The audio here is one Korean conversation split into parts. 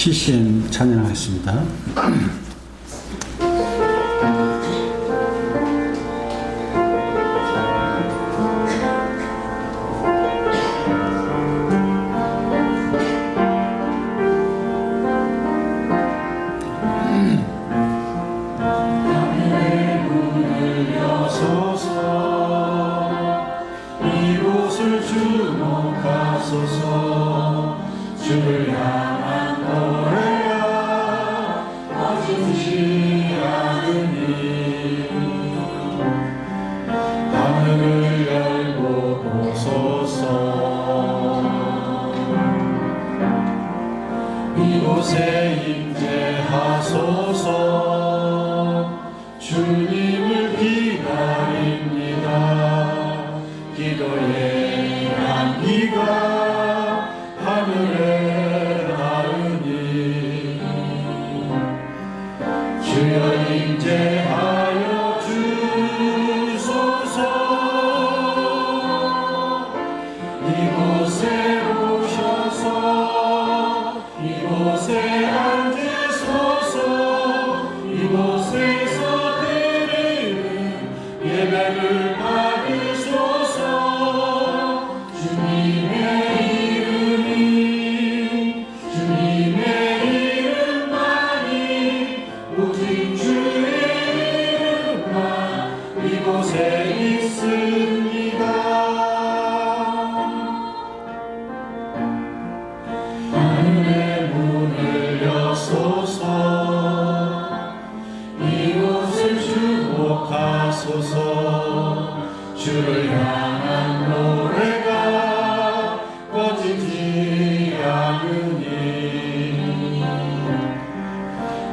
CCM 찬양하겠습니다. 주를 향한 노래가 꺼지지 않으니 하늘을 열고 보소서. 이곳에 임재하소서. 주님을 기다립니다. 기도의 향기가 하늘에 닿으니 주여 임재하여 주소서. 이곳에 오셔서 이곳에 앉으소서. 이곳에서 드리는 예배를 받으소서. 이곳에 있습니다. 하늘의 문을 여소서. 이곳을 주목하소서. 주를 향한 노래가 꺼지지 않으니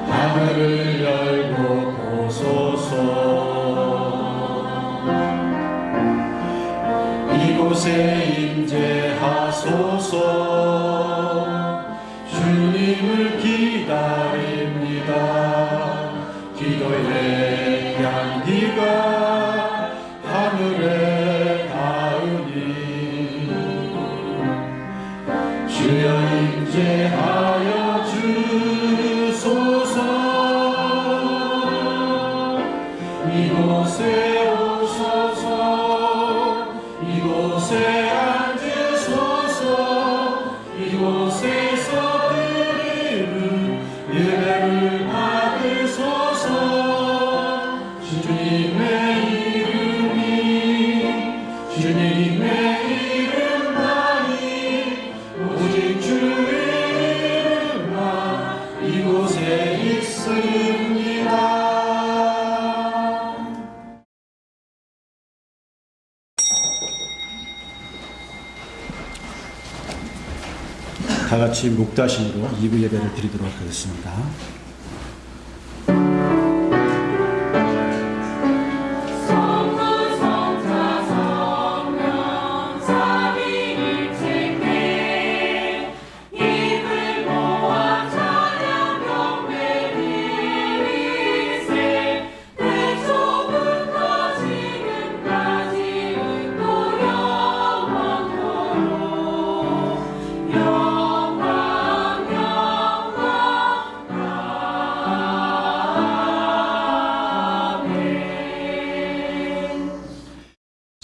하늘을 열고 보소서. 이곳에 임재하소서. 주님을 기다립니다. 기도의 향기가 하늘에 닿으니 주여 임재하여 주소서. 이곳에 오셔서 이곳에 앉으소서. 이곳에서 드리는 예배를 받으소서. 주님의 이름만이 오직 주의 이름만 이곳에 있습니다. 다 같이 묵다심으로 2부 예배를 드리도록 하겠습니다.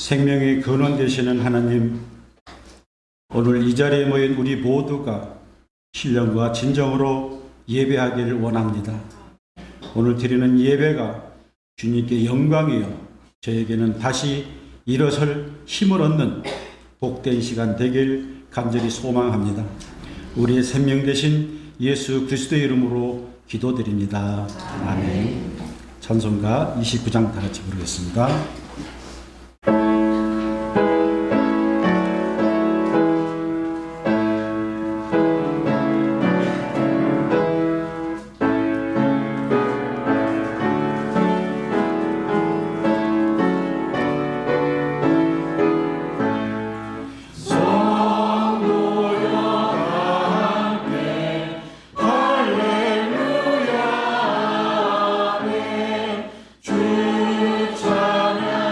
생명의 근원 되시는 하나님, 오늘 이 자리에 모인 우리 모두가 신령과 진정으로 예배하기를 원합니다. 오늘 드리는 예배가 주님께 영광이요 저에게는 다시 일어설 힘을 얻는 복된 시간 되길 간절히 소망합니다. 우리의 생명 되신 예수 그리스도의 이름으로 기도드립니다. 아멘. 찬송가 29장 다 같이 부르겠습니다. 주 찬양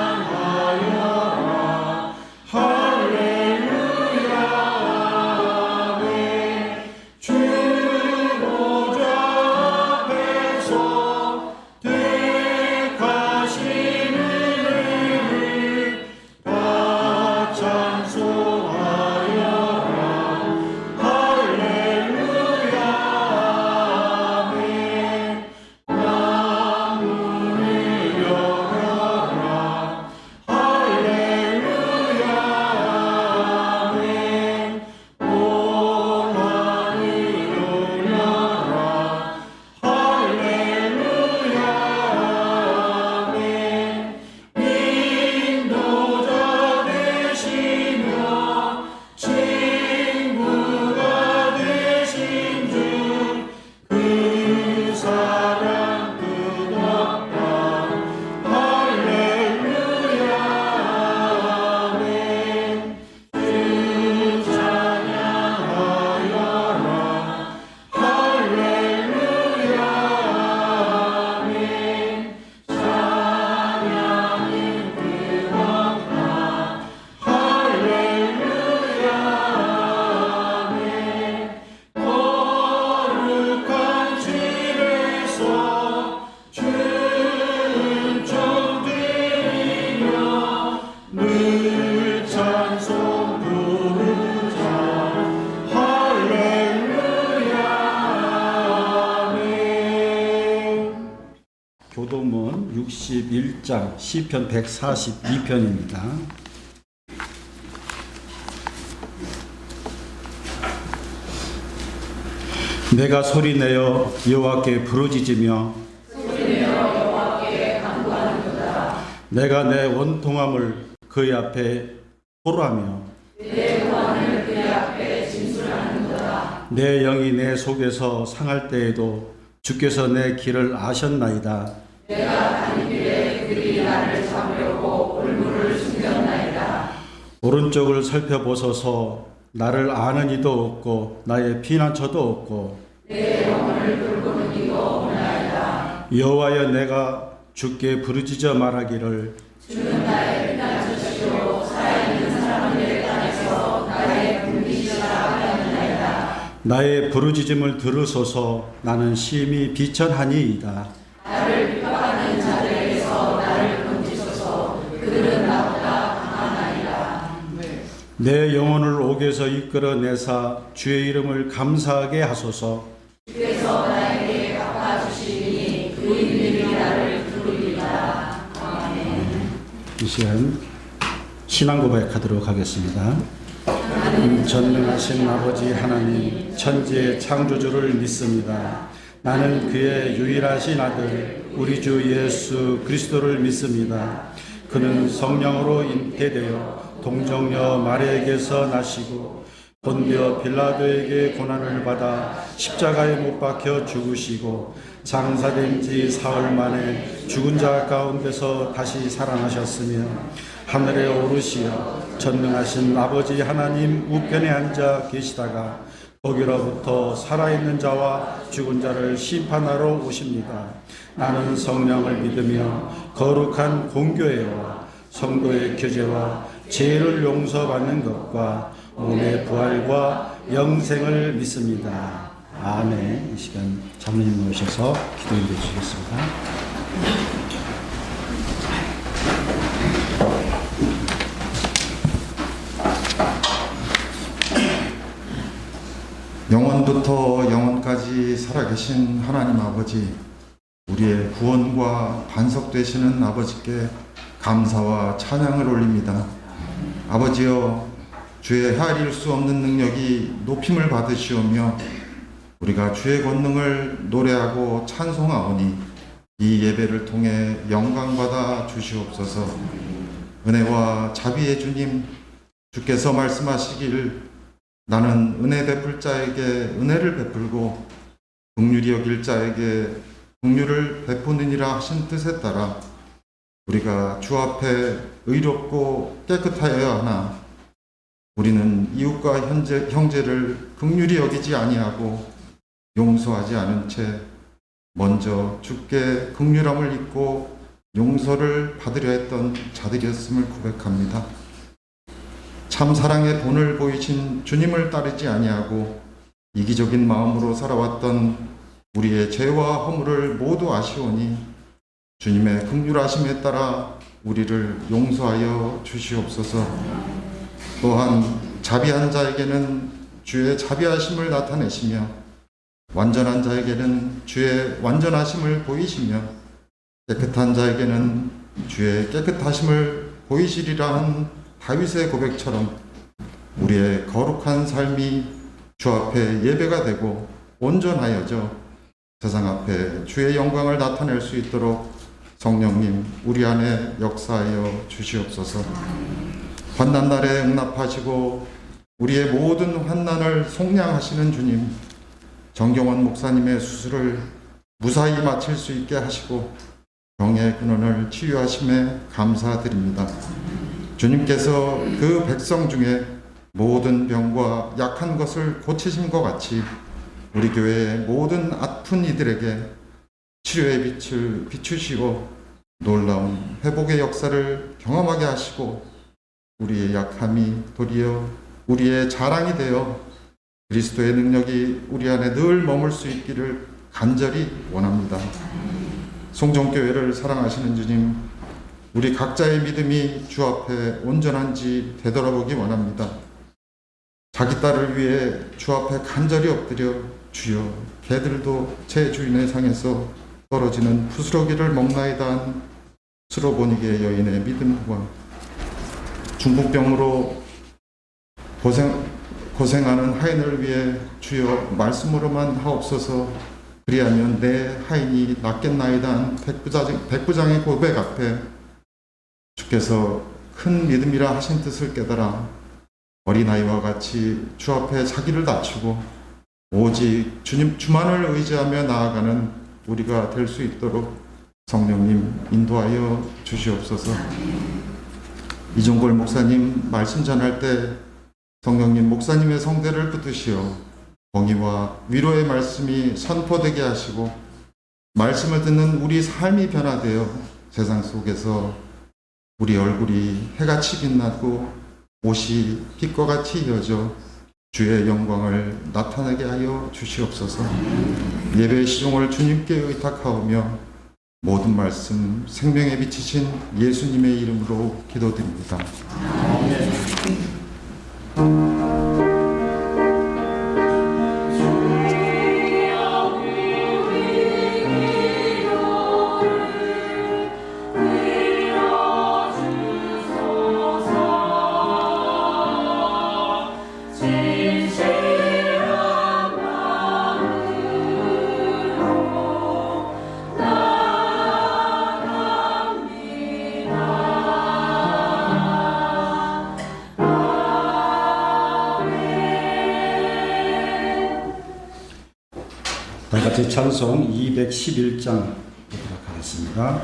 161장 시편 142편입니다. 내가 소리내어 여호와께 부르짖으며 내가 내 원통함을 그의 앞에 토로하며 내 영이 내 속에서 상할 때에도 주께서 내 길을 아셨나이다. 내가 가는 길에 그들이 나를 잡으려고 올무를 숨겼나이다. 오른쪽을 살펴보소서. 나를 아는 이도 없고 나의 피난처도 없고 내 영혼을 돌보는 이도 없나이다. 여호와여, 내가 주께 부르짖어 말하기를 주는 나의 피난처시요 살아있는 사람들의 땅에서 나의 불미시라 하였나이다. 나의 부르짖음을 들으소서. 나는 심히 비천하니이다. 나를 비방하는 자들에게서 나를 건지소서. 그들은 나보다 강하나이다. 내 영혼을 옥에서 이끌어내사 주의 이름을 감사하게 하소서. 주께서 나에게 갚아주시니 그 이름이 나를 부르리라. 아멘. 이 시간 신앙 고백하도록 하겠습니다. 전능하신 아버지 하나님, 천지의 창조주를 믿습니다. 나는 그의 유일하신 아들 우리 주 예수 그리스도를 믿습니다. 그는 성령으로 잉태되어 동정녀 마리아에게서 나시고 본디오 빌라도에게 고난을 받아 십자가에 못 박혀 죽으시고 장사된 지 사흘 만에 죽은 자 가운데서 다시 살아나셨으며 하늘에 오르시어 전능하신 아버지 하나님 우편에 앉아 계시다가 거기로부터 살아있는 자와 죽은 자를 심판하러 오십니다. 나는 성령을 믿으며 거룩한 공교회와 성도의 교제와 죄를 용서받는 것과 몸의 부활과 영생을 믿습니다. 아멘. 이 시간 장로님 모셔서 기도해 주시겠습니다. 영원부터 영원까지 살아계신 하나님 아버지, 우리의 구원과 반석 되시는 아버지께 감사와 찬양을 올립니다. 아버지여, 주의 헤아릴 수 없는 능력이 높임을 받으시오며 우리가 주의 권능을 노래하고 찬송하오니 이 예배를 통해 영광받아 주시옵소서. 은혜와 자비의 주님, 주께서 말씀하시길 나는 은혜 베풀 자에게 은혜를 베풀고 긍휼히 여길 자에게 긍휼을 베푸느니라 하신 뜻에 따라 우리가 주 앞에 의롭고 깨끗하여야 하나 우리는 이웃과 형제를 긍휼히 여기지 아니하고 용서하지 않은 채 먼저 주께 긍휼함을 입고 용서를 받으려 했던 자들이었음을 고백합니다. 참 사랑의 본을 보이신 주님을 따르지 아니하고 이기적인 마음으로 살아왔던 우리의 죄와 허물을 모두 아시오니 주님의 긍휼하심에 따라 우리를 용서하여 주시옵소서. 또한 자비한 자에게는 주의 자비하심을 나타내시며 완전한 자에게는 주의 완전하심을 보이시며 깨끗한 자에게는 주의 깨끗하심을 보이시리라 한 다윗의 고백처럼 우리의 거룩한 삶이 주 앞에 예배가 되고 온전하여져 세상 앞에 주의 영광을 나타낼 수 있도록 성령님 우리 안에 역사하여 주시옵소서. 환난날에 응답하시고 우리의 모든 환난을 속량하시는 주님, 정경원 목사님의 수술을 무사히 마칠 수 있게 하시고 병의 근원을 치유하심에 감사드립니다. 주님께서 그 백성 중에 모든 병과 약한 것을 고치신 것 같이 우리 교회의 모든 아픈 이들에게 치료의 빛을 비추시고 놀라운 회복의 역사를 경험하게 하시고 우리의 약함이 도리어 우리의 자랑이 되어 그리스도의 능력이 우리 안에 늘 머물 수 있기를 간절히 원합니다. 송정교회를 사랑하시는 주님, 우리 각자의 믿음이 주 앞에 온전한지 되돌아보기 원합니다. 자기 딸을 위해 주 앞에 간절히 엎드려 주여, 개들도 제 주인의 상에서 떨어지는 부스러기를 먹나이다 한 스로보니게 여인의 믿음과 중풍병으로 고생하는 하인을 위해 주여 말씀으로만 하옵소서, 그리하면 내 하인이 낫겠나이다 한 백부장의 고백 앞에 주께서 큰 믿음이라 하신 뜻을 깨달아 어린아이와 같이 주 앞에 자기를 낮추고 오직 주만을 의지하며 나아가는 우리가 될 수 있도록 성령님 인도하여 주시옵소서. 이종걸 목사님 말씀 전할 때 성령님 목사님의 성대를 붙드시어 공의와 위로의 말씀이 선포되게 하시고 말씀을 듣는 우리 삶이 변화되어 세상 속에서 우리 얼굴이 해같이 빛나고 옷이 빛과 같이 이어져 주의 영광을 나타나게 하여 주시옵소서. 예배의 시종을 주님께 의탁하오며 모든 말씀 생명에 비치신 예수님의 이름으로 기도드립니다. 다같이 찬송 211장 보도록 하겠습니다.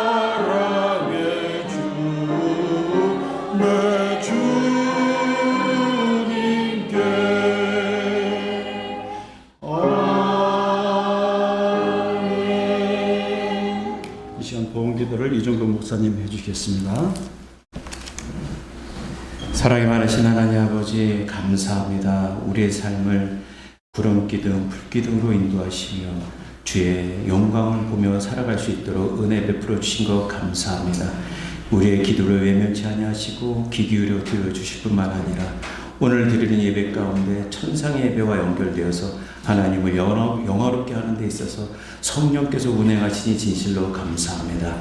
사랑의 주 목사님 해주시겠습니다. 사랑이 많으신 하나님 아버지 감사합니다. 우리의 삶을 구름기둥 불기둥으로 인도하시며 주의 영광을 보며 살아갈 수 있도록 은혜 베풀어 주신 것 감사합니다. 우리의 기도를 외면치 아니하시고 귀 기울여 들어주실 뿐만 아니라 오늘 드리는 예배 가운데 천상의 예배와 연결되어서 하나님을 영화롭게 하는 데 있어서 성령께서 운행하시니 진실로 감사합니다.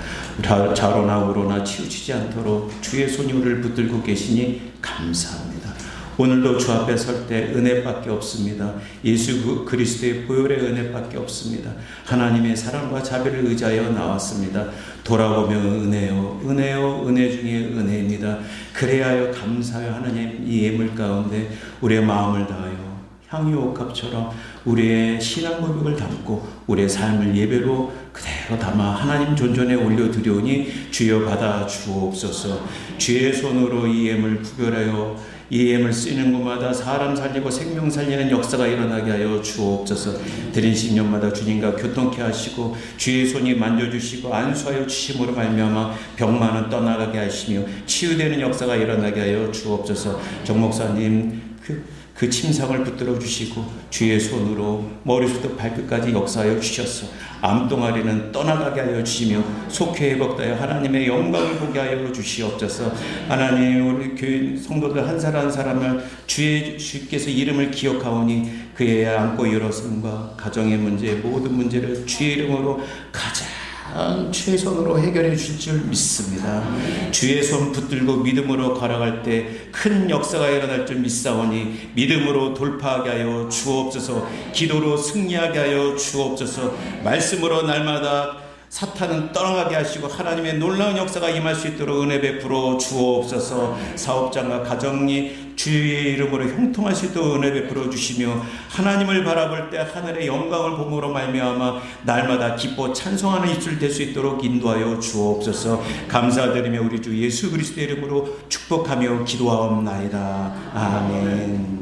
좌로나 우로나 치우치지 않도록 주의 손이 우리를 붙들고 계시니 감사합니다. 오늘도 주 앞에 설 때 은혜밖에 없습니다. 예수 그리스도의 보혈의 은혜밖에 없습니다. 하나님의 사랑과 자비를 의지하여 나왔습니다. 돌아보면 은혜요 은혜요 은혜 중에 은혜입니다. 그래야 하여 감사하여 하나님 이 예물 가운데 우리의 마음을 다하여 향유옥합처럼 우리의 신앙 고백을 담고 우리의 삶을 예배로 그대로 담아 하나님 존전에 올려드려오니 주여 받아 주옵소서. 주의 손으로 이 예물 구별하여 이 예물 쓰는 곳마다 사람 살리고 생명 살리는 역사가 일어나게 하여 주옵소서. 드린 신년마다 주님과 교통케 하시고 주의 손이 만져주시고 안수하여 주심으로 말미암아 병만은 떠나가게 하시며 치유되는 역사가 일어나게 하여 주옵소서. 정 목사님 그 침상을 붙들어 주시고 주의 손으로 머리부터 발끝까지 역사하여 주셔서 암동아리는 떠나가게 하여 주시며 속회 회복하여 하나님의 영광을 보게 하여 주시옵소서. 하나님 우리 교인 성도들 한 사람 한 사람을 주께서 이름을 기억하오니 그의 안고 일어섬과 가정의 문제 모든 문제를 주의 이름으로 가장 최선으로 해결해 주실 줄 믿습니다. 주의 손 붙들고 믿음으로 걸어갈 때 큰 역사가 일어날 줄 믿사오니 믿음으로 돌파하게 하여 주옵소서. 기도로 승리하게 하여 주옵소서. 말씀으로 날마다 사탄은 떠나가게 하시고 하나님의 놀라운 역사가 임할 수 있도록 은혜 베풀어 주옵소서. 사업장과 가정이 주의 이름으로 형통할 수 있도록 은혜 베풀어 주시며 하나님을 바라볼 때 하늘의 영광을 봄으로 말미암아 날마다 기뻐 찬송하는 입술 될 수 있도록 인도하여 주옵소서. 감사드리며 우리 주 예수 그리스도의 이름으로 축복하며 기도하옵나이다. 아멘.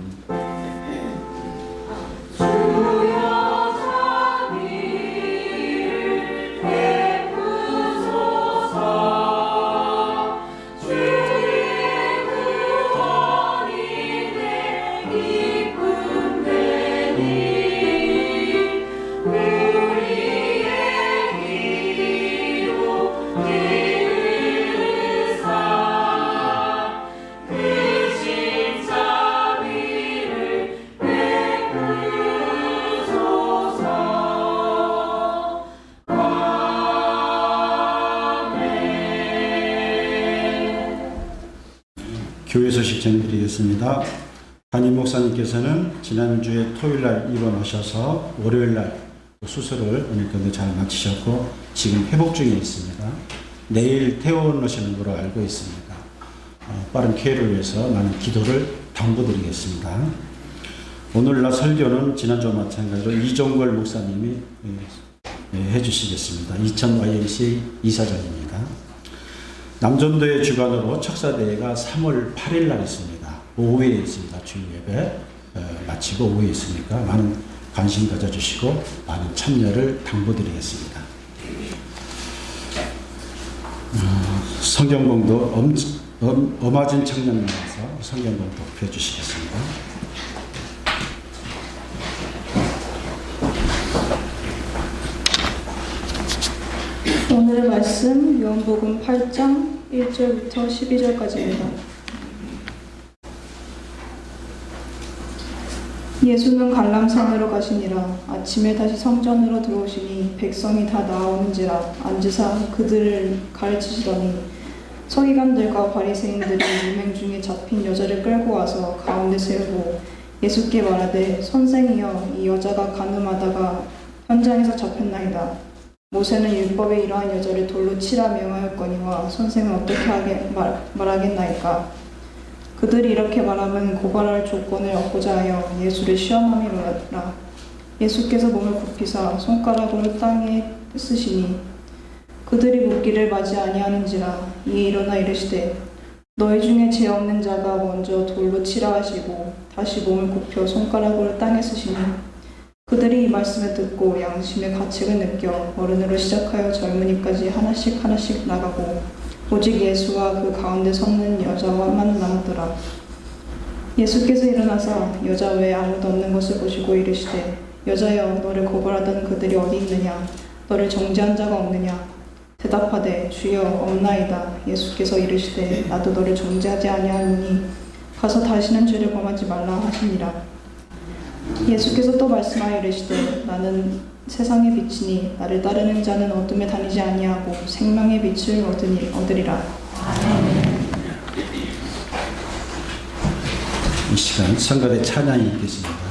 교회 소식 전해드리겠습니다. 담임 목사님께서는 지난주에 토요일날 입원하셔서 월요일날 수술을 오늘 건데 잘 마치셨고 지금 회복 중에 있습니다. 내일 퇴원하시는 걸로 알고 있습니다. 빠른 쾌를 위해서 많은 기도를 당부드리겠습니다. 오늘날 설교는 지난주와 마찬가지로 이종걸 목사님이 해주시겠습니다. 이천 YMCA 이사장입니다. 남전도의 주관으로 척사대회가 3월 8일 날 있습니다. 오후에 있습니다. 주일 예배 마치고 오후에 있으니까 많은 관심 가져주시고 많은 참여를 당부드리겠습니다. 성경공도 엄하진 청년만에서 성경공도 펴주시겠습니다. 오늘의 말씀 요한복음 8장 1절부터 12절까지입니다. 예수는 갈람산으로 가시니라. 아침에 다시 성전으로 들어오시니 백성이 다 나오는지라 앉으사 그들을 가르치시더니 서기관들과 바리새인들이 유명 중에 잡힌 여자를 끌고 와서 가운데 세우고 예수께 말하되 선생이여 이 여자가 간음하다가 현장에서 잡혔나이다. 모세는 율법에 이러한 여자를 돌로 치라 명하였거니와 선생은 어떻게 말하겠나이까. 그들이 이렇게 말하면 고발할 조건을 얻고자 하여 예수를 시험함이로라. 예수께서 몸을 굽히사 손가락으로 땅에 쓰시니 그들이 묻기를 맞이 아니하는지라. 이에 일어나 이르시되 너희 중에 죄 없는 자가 먼저 돌로 치라 하시고 다시 몸을 굽혀 손가락으로 땅에 쓰시니 그들이 이 말씀을 듣고 양심의 가책을 느껴 어른으로 시작하여 젊은이까지 하나씩 나가고 오직 예수와 그 가운데 섰는 여자와만 남았더라. 예수께서 일어나서 여자 외에 아무도 없는 것을 보시고 이르시되 여자여 너를 고발하던 그들이 어디 있느냐 너를 정죄한 자가 없느냐 대답하되 주여 없나이다. 예수께서 이르시되 나도 너를 정죄하지 아니하노니 가서 다시는 죄를 범하지 말라 하시니라. 예수께서 또 말씀하여 이르시되 나는 세상의 빛이니 나를 따르는 자는 어둠에 다니지 아니하고 생명의 빛을 얻으리라. 이 시간 성가대 찬양이 있겠습니다.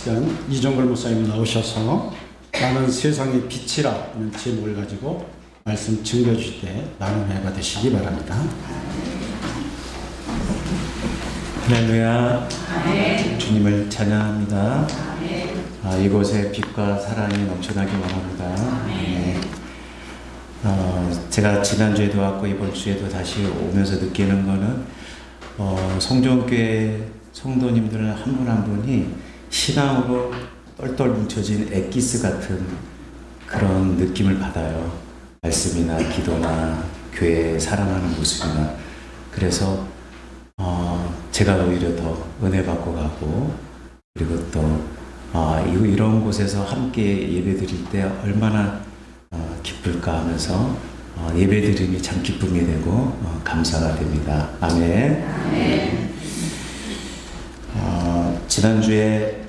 시간 이종걸 목사님 나오셔서 나는 세상의 빛이라는 제목을 가지고 말씀 증거해 주실 때 나눔해 받으시기 바랍니다. 할렐루야. 주님을 찬양합니다. 이곳에 빛과 사랑이 넘쳐나기 원합니다. 네. 제가 지난주에도 왔고 이번 주에도 다시 오면서 느끼는 거는 성전교회 성도님들 한 분 한 분이 신앙으로 똘똘 뭉쳐진 엑기스 같은 그런 느낌을 받아요. 말씀이나 기도나 교회 사랑하는 모습이나. 그래서 제가 오히려 더 은혜 받고 가고, 그리고 또 이런 곳에서 함께 예배 드릴 때 얼마나 기쁠까 하면서 예배 드림이 참 기쁨이 되고 감사가 됩니다. 아멘. 지난주에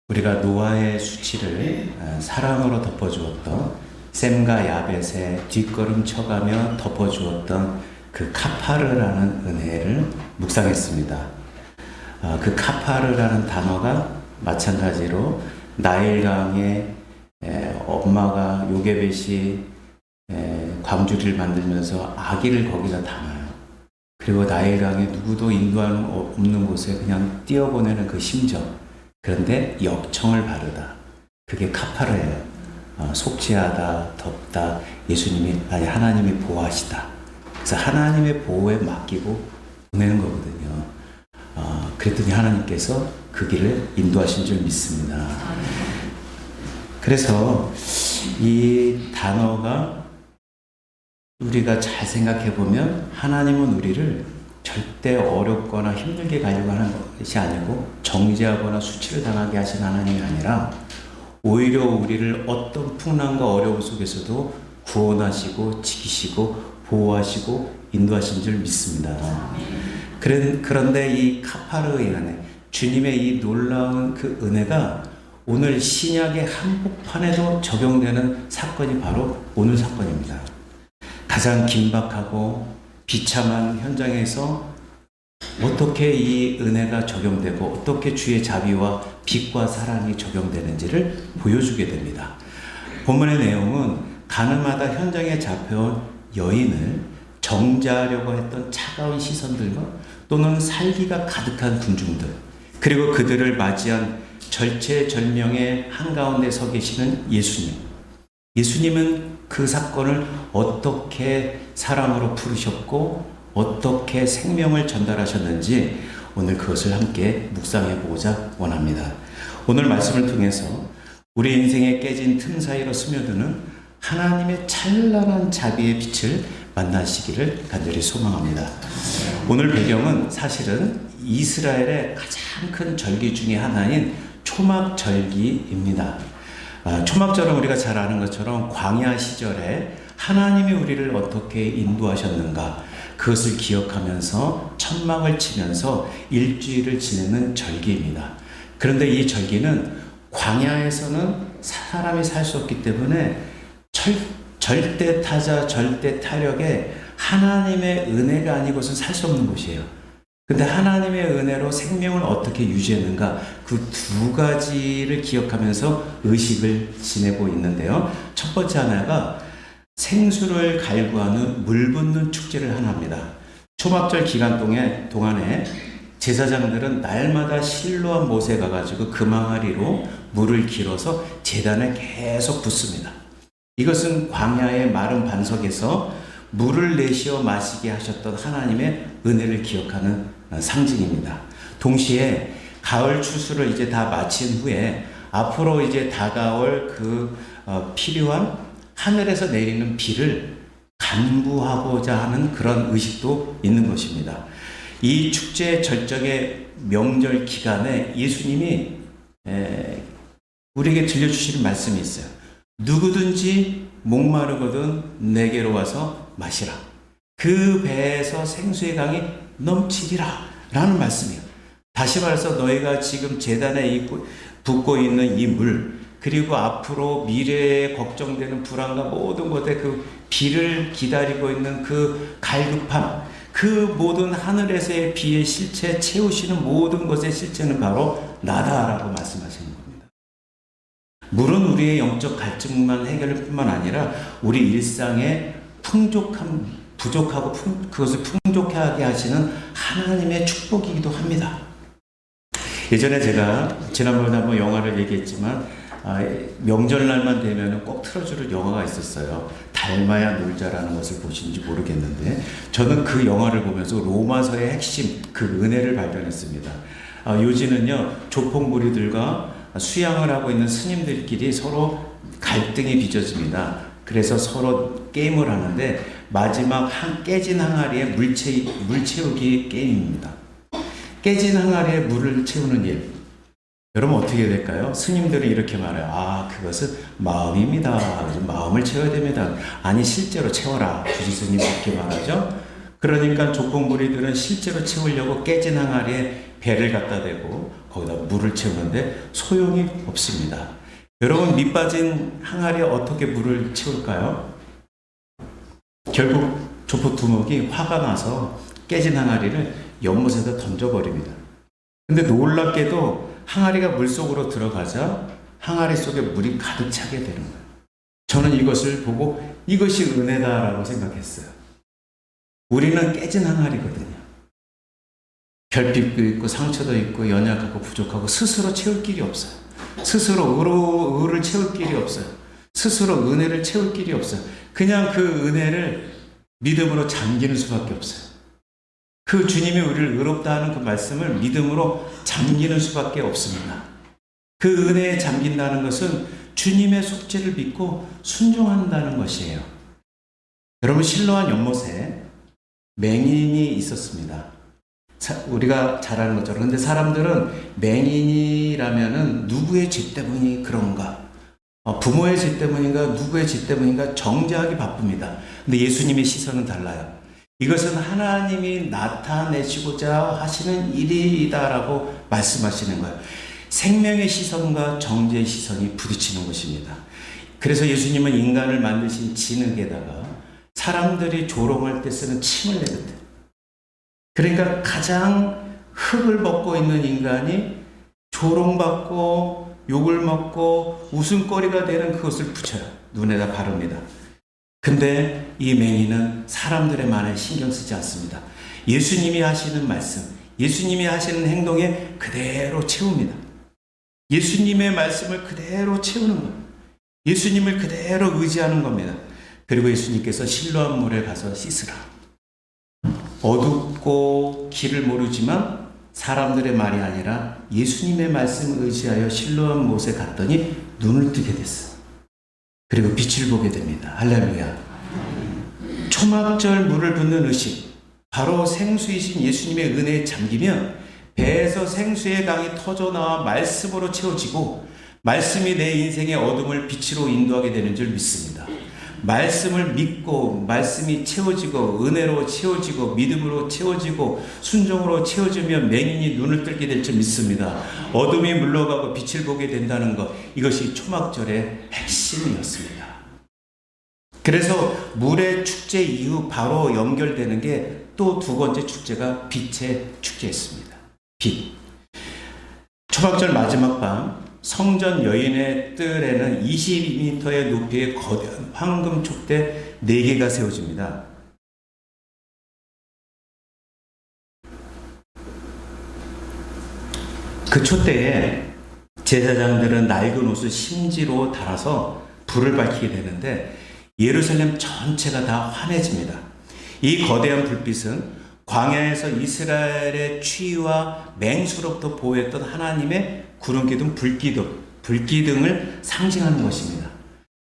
우리가 노아의 수치를 사랑으로 덮어주었던, 셈과 야벳의 뒷걸음 쳐가며 덮어주었던 그 카파르라는 은혜를 묵상했습니다. 그 카파르라는 단어가 마찬가지로 나일강에 엄마가 요게벳이 광주리를 만들면서 아기를 거기다 담아요. 그리고 나일강에 누구도 인도하는 없는 곳에 그냥 띄어보내는 그 심정. 그런데 역청을 바르다. 그게 카파르예요. 속죄하다, 덮다, 하나님이 보호하시다. 그래서 하나님의 보호에 맡기고 보내는 거거든요. 그랬더니 하나님께서 그 길을 인도하신 줄 믿습니다. 그래서 이 단어가 우리가 잘 생각해 보면, 하나님은 우리를 절대 어렵거나 힘들게 가려고 하는 것이 아니고 정죄하거나 수치를 당하게 하신 하나님이 아니라 오히려 우리를 어떤 풍랑과 어려움 속에서도 구원하시고 지키시고 보호하시고 인도하신 줄 믿습니다. 그런데 이 카파르의 은혜, 주님의 이 놀라운 그 은혜가 오늘 신약의 한복판에도 적용되는 사건이 바로 오늘 사건입니다. 가장 긴박하고 비참한 현장에서 어떻게 이 은혜가 적용되고 어떻게 주의 자비와 빛과 사랑이 적용되는지를 보여주게 됩니다. 본문의 내용은 가늠하다 현장에 잡혀온 여인을 정죄하려고 했던 차가운 시선들과 또는 살기가 가득한 군중들, 그리고 그들을 맞이한 절체절명의 한가운데 서 계시는 예수님. 예수님은 그 사건을 어떻게 사랑으로 풀으셨고 어떻게 생명을 전달하셨는지 오늘 그것을 함께 묵상해 보고자 원합니다. 오늘 말씀을 통해서 우리 인생에 깨진 틈 사이로 스며드는 하나님의 찬란한 자비의 빛을 만나시기를 간절히 소망합니다. 오늘 배경은 사실은 이스라엘의 가장 큰 절기 중에 하나인 초막절기입니다. 초막절은 우리가 잘 아는 것처럼 광야 시절에 하나님이 우리를 어떻게 인도하셨는가, 그것을 기억하면서 천막을 치면서 일주일을 지내는 절기입니다. 그런데 이 절기는 광야에서는 사람이 살 수 없기 때문에 절대 타자, 절대 타력에 하나님의 은혜가 아니고선 살 수 없는 곳이에요. 근데 하나님의 은혜로 생명을 어떻게 유지했는가, 그 두 가지를 기억하면서 의식을 지내고 있는데요. 첫 번째 하나가 생수를 갈구하는 물 붓는 축제를 하나 합니다. 초막절 기간 동안에 제사장들은 날마다 실로한 못에 가가지고 그 망아리로 물을 길어서 제단에 계속 붓습니다. 이것은 광야의 마른 반석에서 물을 내쉬어 마시게 하셨던 하나님의 은혜를 기억하는 상징입니다. 동시에 가을 추수를 이제 다 마친 후에 앞으로 이제 다가올 필요한 하늘에서 내리는 비를 간구하고자 하는 그런 의식도 있는 것입니다. 이 축제 절정의 명절 기간에 예수님이 우리에게 들려주시는 말씀이 있어요. 누구든지 목마르거든 내게로 와서 마시라. 그 배에서 생수의 강이 넘치리라 라는 말씀이에요. 다시 말해서 너희가 지금 제단에 붓고 있는 이 물, 그리고 앞으로 미래에 걱정되는 불안과 모든 것에 그 비를 기다리고 있는 그 갈급함, 그 모든 하늘에서의 비의 실체, 채우시는 모든 것의 실체는 바로 나다라고 말씀하시는 겁니다. 물은 우리의 영적 갈증만 해결할 뿐만 아니라 우리 일상의 풍족함 부족하고 그것을 풍족하게 하시는 하나님의 축복이기도 합니다. 예전에 제가 지난번에 한번 영화를 얘기했지만 명절날만 되면 꼭 틀어주는 영화가 있었어요. 닮아야 놀자라는 것을 보시는지 모르겠는데 저는 그 영화를 보면서 로마서의 핵심 그 은혜를 발견했습니다. 요지는요 조폭무리들과 수양을 하고 있는 스님들끼리 서로 갈등이 빚어집니다. 그래서 서로 게임을 하는데 마지막 깨진 항아리에 물 채우기 게임입니다. 깨진 항아리에 물을 채우는 일. 여러분 어떻게 될까요? 스님들은 이렇게 말해요. 그것은 마음입니다. 그래서 마음을 채워야 됩니다. 아니 실제로 채워라. 주지스님 그렇게 말하죠. 그러니까 조폭무리들은 실제로 채우려고 깨진 항아리에 배를 갖다 대고 거기다 물을 채우는데 소용이 없습니다. 여러분 밑 빠진 항아리에 어떻게 물을 채울까요? 결국 조폭 두목이 화가 나서 깨진 항아리를 연못에다 던져버립니다. 근데 놀랍게도 항아리가 물속으로 들어가자 항아리 속에 물이 가득 차게 되는 거예요. 저는 이것을 보고 이것이 은혜다라고 생각했어요. 우리는 깨진 항아리거든요. 결핍도 있고 상처도 있고 연약하고 부족하고 스스로 채울 길이 없어요. 스스로 의를 채울 길이 없어요. 스스로 은혜를 채울 길이 없어요. 그냥 그 은혜를 믿음으로 잠기는 수밖에 없어요. 그 주님이 우리를 의롭다 하는 그 말씀을 믿음으로 잠기는 수밖에 없습니다. 그 은혜에 잠긴다는 것은 주님의 속죄를 믿고 순종한다는 것이에요. 여러분 실로암 연못에 맹인이 있었습니다. 우리가 잘 아는 것처럼. 근데 사람들은 맹인이라면은 누구의 죄 때문이 그런가? 부모의 죄 때문인가? 누구의 죄 때문인가? 정죄하기 바쁩니다. 근데 예수님의 시선은 달라요. 이것은 하나님이 나타내시고자 하시는 일이다라고 말씀하시는 거예요. 생명의 시선과 정죄의 시선이 부딪히는 것입니다. 그래서 예수님은 인간을 만드신 진흙에다가 사람들이 조롱할 때 쓰는 침을 내뱉어요. 그러니까 가장 흙을 먹고 있는 인간이 조롱받고 욕을 먹고 웃음거리가 되는 그것을 붙여요. 눈에다 바릅니다. 근데 이 맹인은 사람들의 말에 신경 쓰지 않습니다. 예수님이 하시는 말씀, 예수님이 하시는 행동에 그대로 채웁니다. 예수님의 말씀을 그대로 채우는 거예요. 예수님을 그대로 의지하는 겁니다. 그리고 예수님께서 실로암 물에 가서 씻으라. 어둡고 길을 모르지만 사람들의 말이 아니라 예수님의 말씀을 의지하여 실로암 못에 갔더니 눈을 뜨게 됐어요. 그리고 빛을 보게 됩니다. 할렐루야. 초막절 물을 붓는 의식, 바로 생수이신 예수님의 은혜에 잠기면 배에서 생수의 강이 터져나와 말씀으로 채워지고 말씀이 내 인생의 어둠을 빛으로 인도하게 되는 줄 믿습니다. 말씀을 믿고 말씀이 채워지고 은혜로 채워지고 믿음으로 채워지고 순종으로 채워지면 맹인이 눈을 뜨게 될 줄 믿습니다. 어둠이 물러가고 빛을 보게 된다는 것, 이것이 초막절의 핵심이었습니다. 그래서 물의 축제 이후 바로 연결되는 게 또 두 번째 축제가 빛의 축제였습니다. 빛. 초막절 마지막 밤 성전 여인의 뜰에는 22m의 높이의 거대한 황금 촛대 4개가 세워집니다. 그 촛대에 제사장들은 낡은 옷을 심지로 달아서 불을 밝히게 되는데 예루살렘 전체가 다 환해집니다. 이 거대한 불빛은 광야에서 이스라엘의 추위와 맹수로부터 보호했던 하나님의 구름기둥 불기둥을 상징하는 것입니다.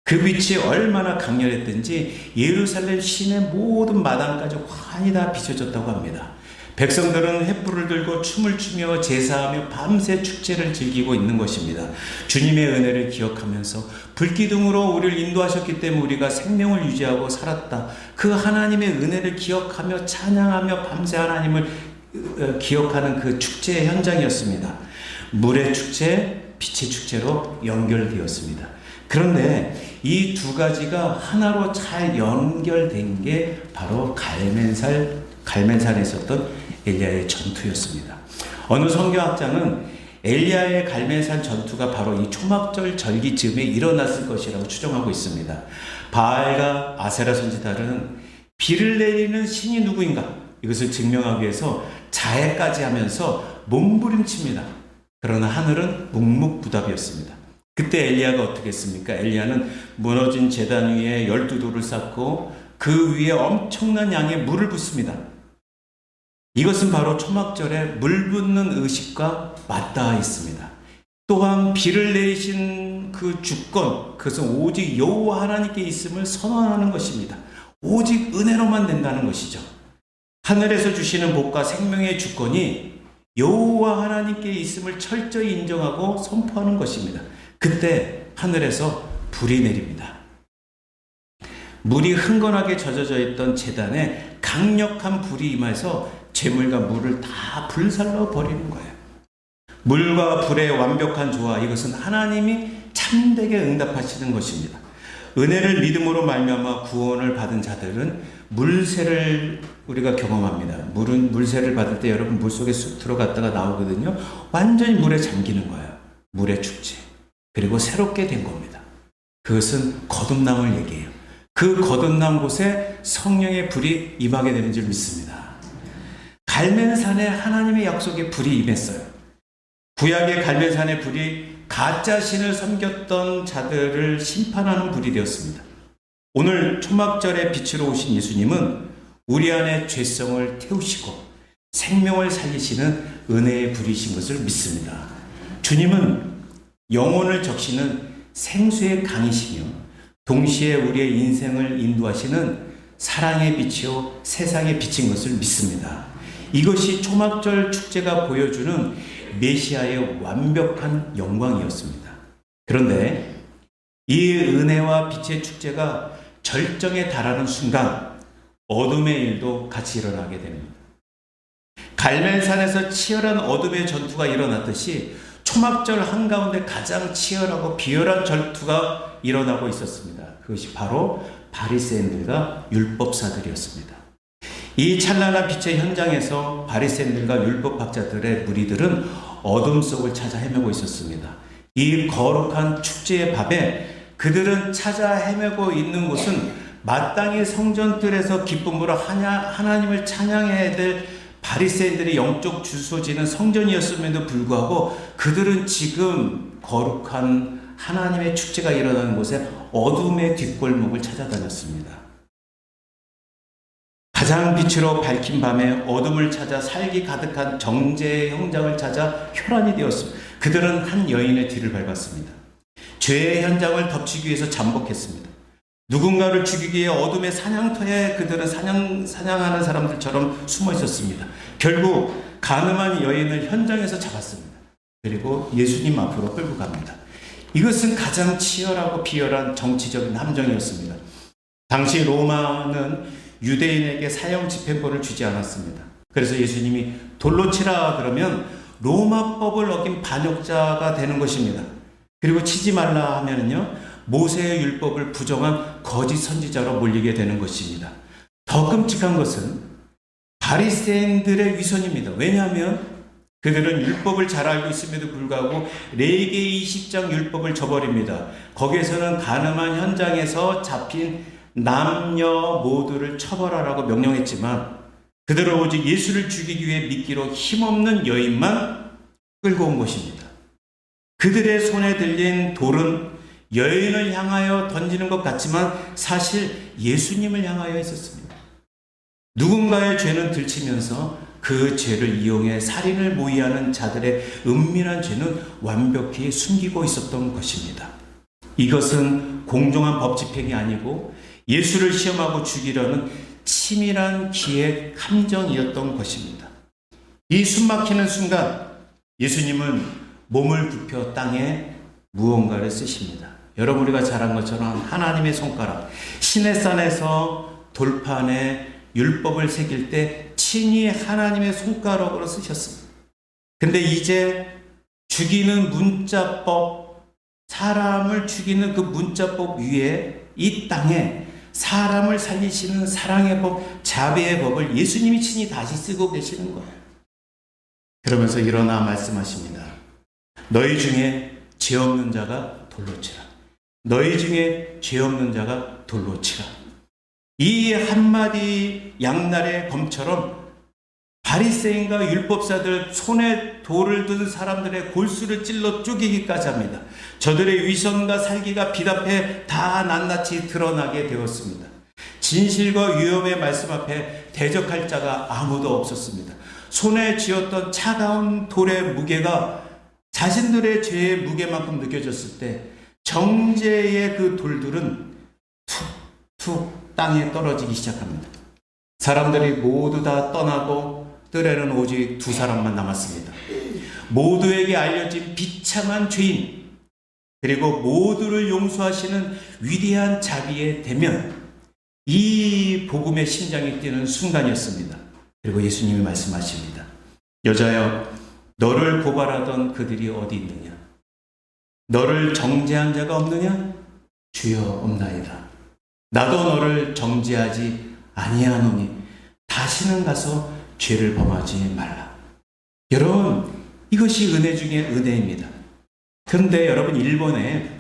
그 빛이 얼마나 강렬했든지 예루살렘 시내 모든 마당까지 환히 다 비춰졌다고 합니다. 백성들은 횃불을 들고 춤을 추며 제사하며 밤새 축제를 즐기고 있는 것입니다. 주님의 은혜를 기억하면서 불기둥으로 우리를 인도하셨기 때문에 우리가 생명을 유지하고 살았다. 그 하나님의 은혜를 기억하며 찬양하며 밤새 하나님을 기억하는 그 축제의 현장이었습니다. 물의 축제, 빛의 축제로 연결되었습니다. 그런데 이 두 가지가 하나로 잘 연결된 게 바로 갈멜산에 있었던 엘리야의 전투였습니다. 어느 성경학자는 엘리야의 갈멜산 전투가 바로 이 초막절 절기 즈음에 일어났을 것이라고 추정하고 있습니다. 바알과 아세라 선지자들은 비를 내리는 신이 누구인가? 이것을 증명하기 위해서 자해까지 하면서 몸부림칩니다. 그러나 하늘은 묵묵부답이었습니다. 그때 엘리야가 어떻게 했습니까? 엘리야는 무너진 제단 위에 12돌을 쌓고 그 위에 엄청난 양의 물을 붓습니다. 이것은 바로 초막절에 물 붓는 의식과 맞닿아 있습니다. 또한 비를 내리신 그 주권, 그것은 오직 여호와 하나님께 있음을 선언하는 것입니다. 오직 은혜로만 된다는 것이죠. 하늘에서 주시는 복과 생명의 주권이 여호와 하나님께 있음을 철저히 인정하고 선포하는 것입니다. 그때 하늘에서 불이 내립니다. 물이 흥건하게 젖어져 있던 제단에 강력한 불이 임해서 재물과 물을 다 불살라 버리는 거예요. 물과 불의 완벽한 조화, 이것은 하나님이 참되게 응답하시는 것입니다. 은혜를 믿음으로 말미암아 구원을 받은 자들은 물새를 우리가 경험합니다. 물새를 받을 때 여러분 물속에 쑥 들어갔다가 나오거든요. 완전히 물에 잠기는 거예요. 물의 축제. 그리고 새롭게 된 겁니다. 그것은 거듭남을 얘기해요. 그 거듭난 곳에 성령의 불이 임하게 되는 줄 믿습니다. 갈멜산에 하나님의 약속의 불이 임했어요. 구약의 갈멜산의 불이 가짜 신을 섬겼던 자들을 심판하는 불이 되었습니다. 오늘 초막절에 빛으로 오신 예수님은 우리 안에 죄성을 태우시고 생명을 살리시는 은혜의 불이신 것을 믿습니다. 주님은 영혼을 적시는 생수의 강이시며 동시에 우리의 인생을 인도하시는 사랑의 빛이요 세상의 빛인 것을 믿습니다. 이것이 초막절 축제가 보여주는 메시아의 완벽한 영광이었습니다. 그런데 이 은혜와 빛의 축제가 절정에 달하는 순간 어둠의 일도 같이 일어나게 됩니다. 갈멜산에서 치열한 어둠의 전투가 일어났듯이 초막절 한가운데 가장 치열하고 비열한 전투가 일어나고 있었습니다. 그것이 바로 바리새인들과 율법사들이었습니다. 이 찬란한 빛의 현장에서 바리새인들과 율법학자들의 무리들은 어둠 속을 찾아 헤매고 있었습니다. 이 거룩한 축제의 밤에 그들은 찾아 헤매고 있는 곳은 마땅히 성전뜰에서 기쁨으로 하나님을 찬양해야 될 바리새인들의 영적 주소지는 성전이었음에도 불구하고 그들은 지금 거룩한 하나님의 축제가 일어나는 곳에 어둠의 뒷골목을 찾아다녔습니다. 가장 빛으로 밝힌 밤에 어둠을 찾아 살기 가득한 정죄의 형장을 찾아 혈안이 되었습니다. 그들은 한 여인의 뒤를 밟았습니다. 죄의 현장을 덮치기 위해서 잠복했습니다. 누군가를 죽이기 위해 어둠의 사냥터에 그들은 사냥하는 사람들처럼 숨어 있었습니다. 결국 가늠한 여인을 현장에서 잡았습니다. 그리고 예수님 앞으로 끌고 갑니다. 이것은 가장 치열하고 비열한 정치적인 함정이었습니다. 당시 로마는 유대인에게 사형 집행권을 주지 않았습니다. 그래서 예수님이 돌로 치라 그러면 로마법을 어긴 반역자가 되는 것입니다. 그리고 치지 말라 하면은요, 모세의 율법을 부정한 거짓 선지자로 몰리게 되는 것입니다. 더 끔찍한 것은 바리새인들의 위선입니다. 왜냐하면 그들은 율법을 잘 알고 있음에도 불구하고 레위기 20장 율법을 저버립니다. 거기에서는 가늠한 현장에서 잡힌 남녀 모두를 처벌하라고 명령했지만 그들은 오직 예수를 죽이기 위해 미끼로 힘없는 여인만 끌고 온 것입니다. 그들의 손에 들린 돌은 여인을 향하여 던지는 것 같지만 사실 예수님을 향하여 있었습니다. 누군가의 죄는 들치면서 그 죄를 이용해 살인을 모의하는 자들의 은밀한 죄는 완벽히 숨기고 있었던 것입니다. 이것은 공정한 법 집행이 아니고 예수를 시험하고 죽이려는 치밀한 기획 함정이었던 것입니다. 이 숨막히는 순간 예수님은 몸을 굽혀 땅에 무언가를 쓰십니다. 여러분 우리가 잘 한 것처럼 하나님의 손가락, 시내산에서 돌판에 율법을 새길 때 친히 하나님의 손가락으로 쓰셨습니다. 근데 이제 죽이는 문자법, 사람을 죽이는 그 문자법 위에 이 땅에 사람을 살리시는 사랑의 법, 자비의 법을 예수님이 친히 다시 쓰고 계시는 거예요. 그러면서 일어나 말씀하십니다. 너희 중에 죄 없는 자가 돌로 치라. 너희 중에 죄 없는 자가 돌로 치라. 이 한마디 양날의 검처럼 바리새인과 율법사들 손에 돌을 든 사람들의 골수를 찔러 쪼개기까지 합니다. 저들의 위선과 살기가 빛 앞에 다 낱낱이 드러나게 되었습니다. 진실과 위험의 말씀 앞에 대적할 자가 아무도 없었습니다. 손에 쥐었던 차가운 돌의 무게가 자신들의 죄의 무게만큼 느껴졌을 때 정죄의 그 돌들은 툭툭 땅에 떨어지기 시작합니다. 사람들이 모두 다 떠나고 뜰에는 오직 두 사람만 남았습니다. 모두에게 알려진 비참한 죄인, 그리고 모두를 용서하시는 위대한 자비의 대면, 이 복음의 심장이 뛰는 순간이었습니다. 그리고 예수님이 말씀하십니다. 여자여, 너를 고발하던 그들이 어디 있느냐? 너를 정죄한 자가 없느냐? 주여 없나이다. 나도 너를 정죄하지 아니하노니 다시는 가서 죄를 범하지 말라. 여러분, 이것이 은혜 중에 은혜입니다. 그런데 여러분, 일본에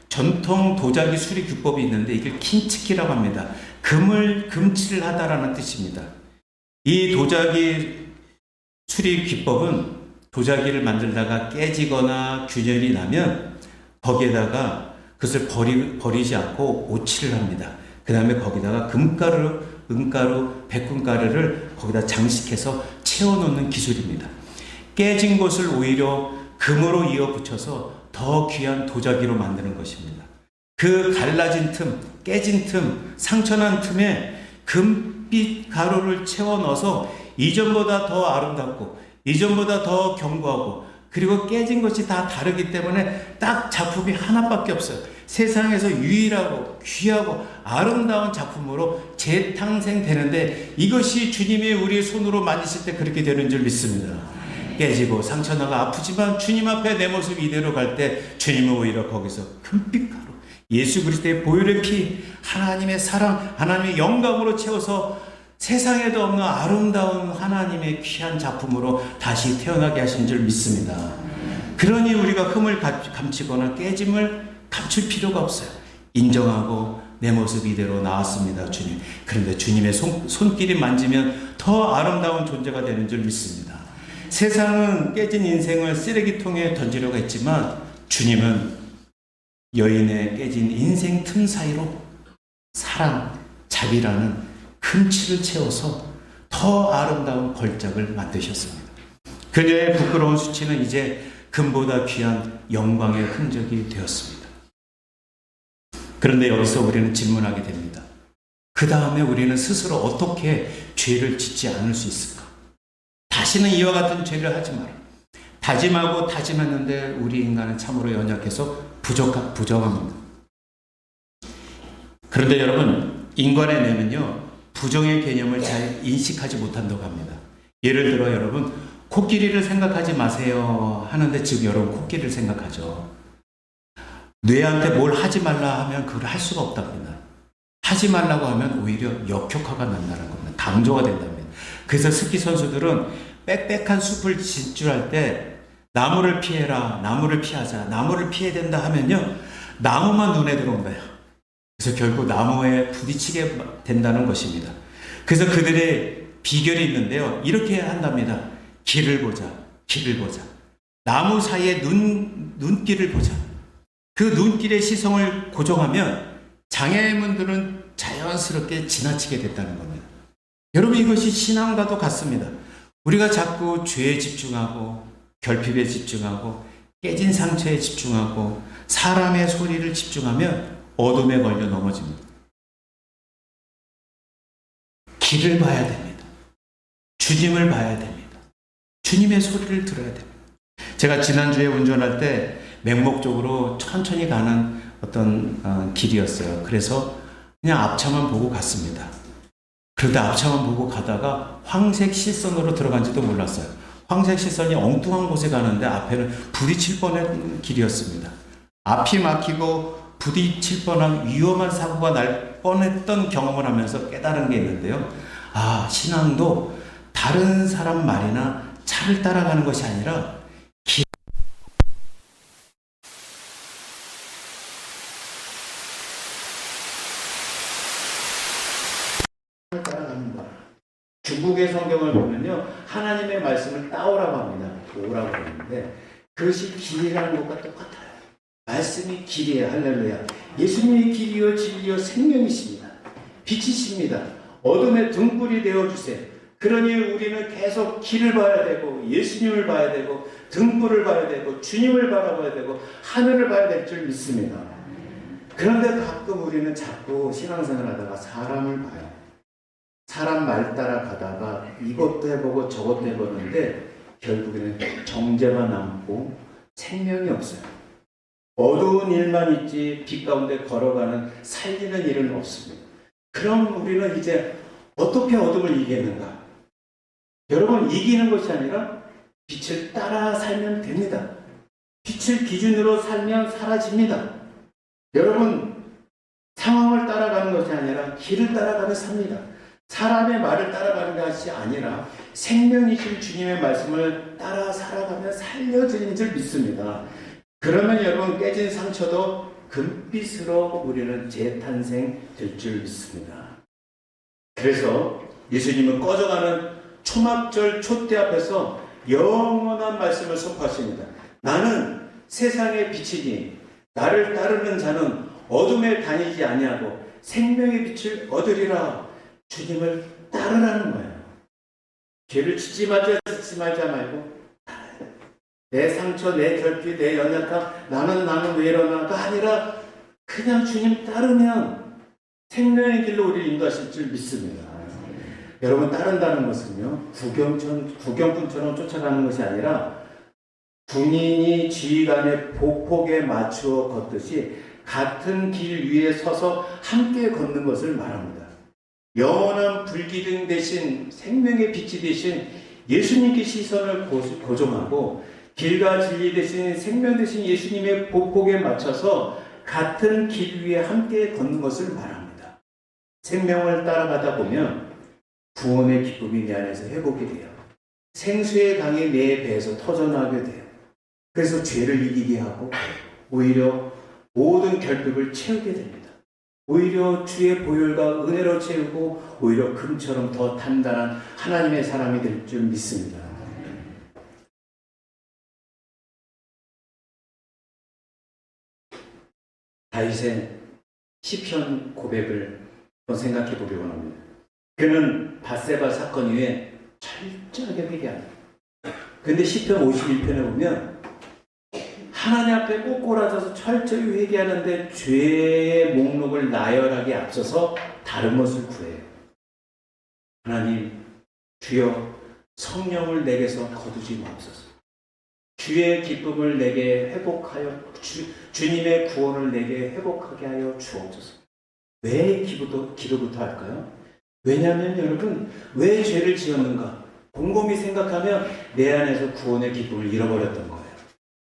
전통 도자기 수리 기법이 있는데 이걸 킨츠키라고 합니다. 금을 금칠을 하다라는 뜻입니다. 이 도자기 수리 기법은 도자기를 만들다가 깨지거나 균열이 나면 거기에다가 그것을 버리지 않고 오칠을 합니다. 그 다음에 거기다가 은가루, 백금가루를 거기다 장식해서 채워놓는 기술입니다. 깨진 것을 오히려 금으로 이어 붙여서 더 귀한 도자기로 만드는 것입니다. 그 갈라진 틈, 깨진 틈, 상처난 틈에 금빛 가루를 채워 넣어서 이전보다 더 아름답고 이전보다 더 견고하고, 그리고 깨진 것이 다 다르기 때문에 딱 작품이 하나밖에 없어요. 세상에서 유일하고 귀하고 아름다운 작품으로 재탄생되는데, 이것이 주님이 우리 손으로 만지실 때 그렇게 되는 줄 믿습니다. 깨지고 상처나가 아프지만 주님 앞에 내 모습 이대로 갈 때 주님은 오히려 거기서 금빛 가루, 예수 그리스도의 보혈의 피, 하나님의 사랑, 하나님의 영광으로 채워서 세상에도 없는 아름다운 하나님의 귀한 작품으로 다시 태어나게 하신 줄 믿습니다. 그러니 우리가 흠을 감추거나 깨짐을 감출 필요가 없어요. 인정하고 내 모습 이대로 나왔습니다, 주님. 그런데 주님의 손길이 만지면 더 아름다운 존재가 되는 줄 믿습니다. 세상은 깨진 인생을 쓰레기통에 던지려고 했지만 주님은 여인의 깨진 인생 틈 사이로 사랑, 자비라는 금치를 채워서 더 아름다운 걸작을 만드셨습니다. 그녀의 부끄러운 수치는 이제 금보다 귀한 영광의 흔적이 되었습니다. 그런데 여기서 우리는 질문하게 됩니다. 그 다음에 우리는 스스로 어떻게 죄를 짓지 않을 수 있을까? 다시는 이와 같은 죄를 하지 마라. 다짐하고 다짐했는데 우리 인간은 참으로 연약해서 부정합니다. 그런데 여러분, 인간의 뇌는요, 부정의 개념을 잘 인식하지 못한다고 합니다. 예를 들어 여러분, 코끼리를 생각하지 마세요 하는데 지금 여러분 코끼리를 생각하죠. 뇌한테 뭘 하지 말라 하면 그걸 할 수가 없답니다. 하지 말라고 하면 오히려 역효과가 난다는 겁니다. 강조가 된답니다. 그래서 스키 선수들은 빽빽한 숲을 진출할 때 나무를 피해라, 나무를 피하자, 나무를 피해야 된다 하면요, 나무만 눈에 들어온대요. 그래서 결국 나무에 부딪히게 된다는 것입니다. 그래서 그들의 비결이 있는데요, 이렇게 한답니다. 길을 보자, 길을 보자. 나무 사이에 눈길을 보자. 그 눈길의 시선을 고정하면 장애인분들은 자연스럽게 지나치게 됐다는 겁니다. 여러분, 이것이 신앙과도 같습니다. 우리가 자꾸 죄에 집중하고 결핍에 집중하고 깨진 상처에 집중하고 사람의 소리를 집중하면 어둠에 걸려 넘어집니다. 길을 봐야 됩니다. 주님을 봐야 됩니다. 주님의 소리를 들어야 됩니다. 제가 지난주에 운전할 때 맹목적으로 천천히 가는 어떤 길이었어요. 그래서 그냥 앞차만 보고 갔습니다. 그런데 앞차만 보고 가다가 황색 실선으로 들어간지도 몰랐어요. 황색 실선이 엉뚱한 곳에 가는데 앞에는 부딪힐 뻔한 길이었습니다. 앞이 막히고 부딪힐 뻔한 위험한 사고가 날 뻔했던 경험을 하면서 깨달은 게 있는데요. 아, 신앙도 다른 사람 말이나 차를 따라가는 것이 아니라 구개 성경을 보면요, 하나님의 말씀을 따오라고 합니다. 오라고 하는데 그것이 길이라는 것과 똑같아요. 말씀이 길이에요. 할렐루야. 예수님이 길이요 진리요 생명이십니다. 빛이십니다. 어둠의 등불이 되어주세요. 그러니 우리는 계속 길을 봐야 되고 예수님을 봐야 되고 등불을 봐야 되고 주님을 바라봐야 되고 하늘을 봐야 될 줄 믿습니다. 그런데 가끔 우리는 자꾸 신앙생활 하다가 사람을 봐요. 사람 말 따라 가다가 이것도 해보고 저것도 해보는데 결국에는 정죄만 남고 생명이 없어요. 어두운 일만 있지 빛 가운데 걸어가는 살리는 일은 없습니다. 그럼 우리는 이제 어떻게 어둠을 이기는가? 여러분, 이기는 것이 아니라 빛을 따라 살면 됩니다. 빛을 기준으로 살면 사라집니다. 여러분, 상황을 따라가는 것이 아니라 길을 따라가며 삽니다. 사람의 말을 따라가는 것이 아니라 생명이신 주님의 말씀을 따라 살아가며 살려지는 줄 믿습니다. 그러면 여러분, 깨진 상처도 금빛으로 우리는 재탄생 될 줄 믿습니다. 그래서 예수님은 꺼져가는 초막절 촛대 앞에서 영원한 말씀을 선포하십니다. 나는 세상의 빛이니 나를 따르는 자는 어둠에 다니지 아니하고 생명의 빛을 얻으리라. 주님을 따르라는 거예요. 죄를 짓지 말자 말고 내 상처, 내 결핍, 내 연약함, 나는 왜 이러나가 아니라 그냥 주님 따르면 생명의 길로 우리를 인도하실 줄 믿습니다. 여러분, 따른다는 것은요, 구경꾼처럼 쫓아가는 것이 아니라 군인이 지휘관의 보폭에 맞추어 걷듯이 같은 길 위에 서서 함께 걷는 것을 말합니다. 영원한 불기둥 대신 생명의 빛이 대신 예수님께 시선을 고정하고 길과 진리 대신 생명 대신 예수님의 보폭에 맞춰서 같은 길 위에 함께 걷는 것을 말합니다. 생명을 따라가다 보면 구원의 기쁨이 내 안에서 회복이 돼요. 생수의 강이 내 배에서 터져나오게 돼요. 그래서 죄를 이기게 하고 오히려 모든 결핍을 채우게 됩니다. 오히려 주의 보혈과 은혜로 채우고 오히려 금처럼 더 단단한 하나님의 사람이 될 줄 믿습니다. 다윗의 시편 고백을 한번 생각해 보기 원합니다. 그는 밧세바 사건 이후에 철저하게 회개합니다. 근데 시편 51편에 보면 하나님 앞에 꼬꼬라져서 철저히 회개하는데 죄의 목록을 나열하기 앞서서 다른 것을 구해요. 하나님, 주여 성령을 내게서 거두지 마옵소서. 주의 기쁨을 내게 회복하여 주님의 구원을 내게 회복하게 하여 주옵소서. 왜 기도부터 할까요? 왜냐하면 여러분, 왜 죄를 지었는가? 곰곰이 생각하면 내 안에서 구원의 기쁨을 잃어버렸던 거예요.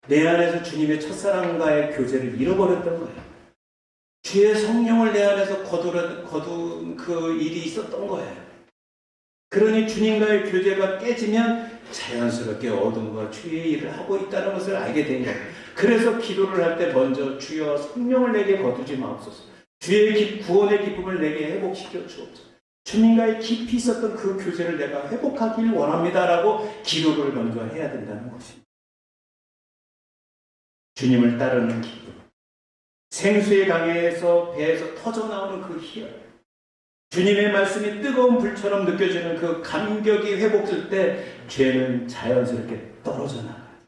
내 안에서 주님의 첫사랑과의 교제를 잃어버렸던 거예요. 주의 성령을 내 안에서 거둔 그 일이 있었던 거예요. 그러니 주님과의 교제가 깨지면 자연스럽게 어둠과 주의 일을 하고 있다는 것을 알게 된 거예요. 그래서 기도를 할 때 먼저 주여 성령을 내게 거두지 마옵소서. 주의 구원의 기쁨을 내게 회복시켜 주옵소서. 주님과의 깊이 있었던 그 교제를 내가 회복하길 원합니다라고 기도를 먼저 해야 된다는 것입니다. 주님을 따르는 기도. 생수의 강에서 배에서 터져나오는 그 희열. 주님의 말씀이 뜨거운 불처럼 느껴지는 그 감격이 회복될 때 죄는 자연스럽게 떨어져 나가요.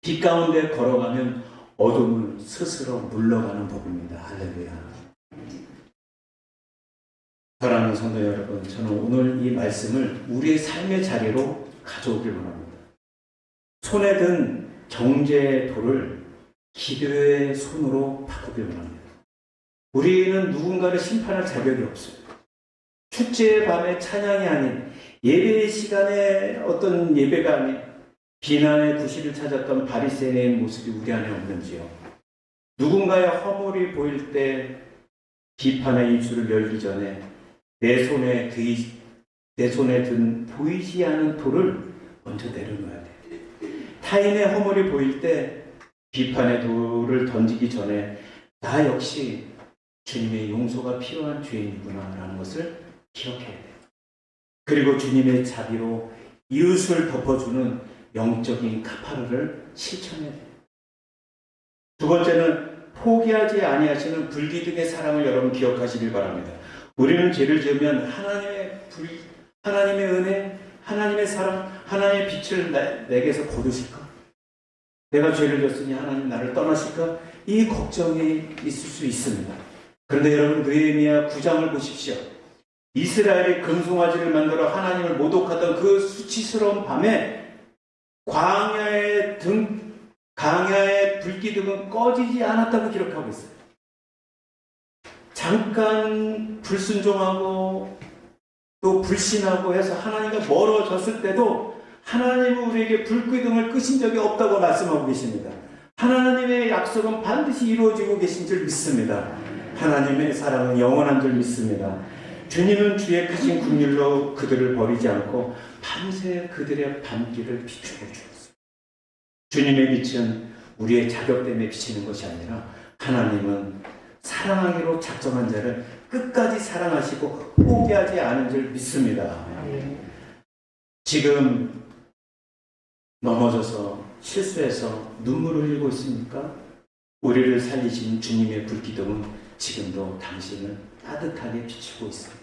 빛 가운데 걸어가면 어둠은 스스로 물러가는 법입니다. 할렐루야. 사랑하는 성도 여러분, 저는 오늘 이 말씀을 우리의 삶의 자리로 가져오길 원합니다. 손에 든 경제의 돌을 기도의 손으로 바꾸길 원합니다. 우리는 누군가를 심판할 자격이 없어요. 축제의 밤에 찬양이 아닌 예배의 시간에 어떤 예배가 아닌 비난의 구실을 찾았던 바리새인의 모습이 우리 안에 없는지요. 누군가의 허물이 보일 때 비판의 입술을 열기 전에 내 손에 든 보이지 않은 돌을 먼저 내려놓아야 돼. 타인의 허물이 보일 때 비판의 돌을 던지기 전에 나 역시 주님의 용서가 필요한 죄인이구나 라는 것을 기억해야 돼. 그리고 주님의 자비로 이웃을 덮어주는 영적인 카파르를 실천해야 돼요. 두 번째는 포기하지 아니하시는 불기둥의 사랑을 여러분 기억하시길 바랍니다. 우리는 죄를 지으면 하나님의 은혜, 하나님의 사랑, 하나님의 빛을 내게서 거두실까? 내가 죄를 졌으니 하나님 나를 떠나실까? 이 걱정이 있을 수 있습니다. 그런데 여러분 느헤미야 9장을 보십시오. 이스라엘이 금송아지를 만들어 하나님을 모독하던 그 수치스러운 밤에 광야의 불기둥은 꺼지지 않았다고 기록하고 있어요. 잠깐 불순종하고 또 불신하고 해서 하나님과 멀어졌을 때도 하나님은 우리에게 불기둥을 끄신 적이 없다고 말씀하고 계십니다. 하나님의 약속은 반드시 이루어지고 계신 줄 믿습니다. 하나님의 사랑은 영원한 줄 믿습니다. 주님은 주의 크신 긍휼로 그들을 버리지 않고 밤새 그들의 밤길을 비추어 주었어요. 주님의 빛은 우리의 자격 때문에 비치는 것이 아니라 하나님은 사랑하기로 작정한 자를 끝까지 사랑하시고 포기하지 않은 줄 믿습니다. 지금 넘어져서 실수해서 눈물을 흘리고 있습니까? 우리를 살리신 주님의 불기둥은 지금도 당신을 따뜻하게 비추고 있습니다.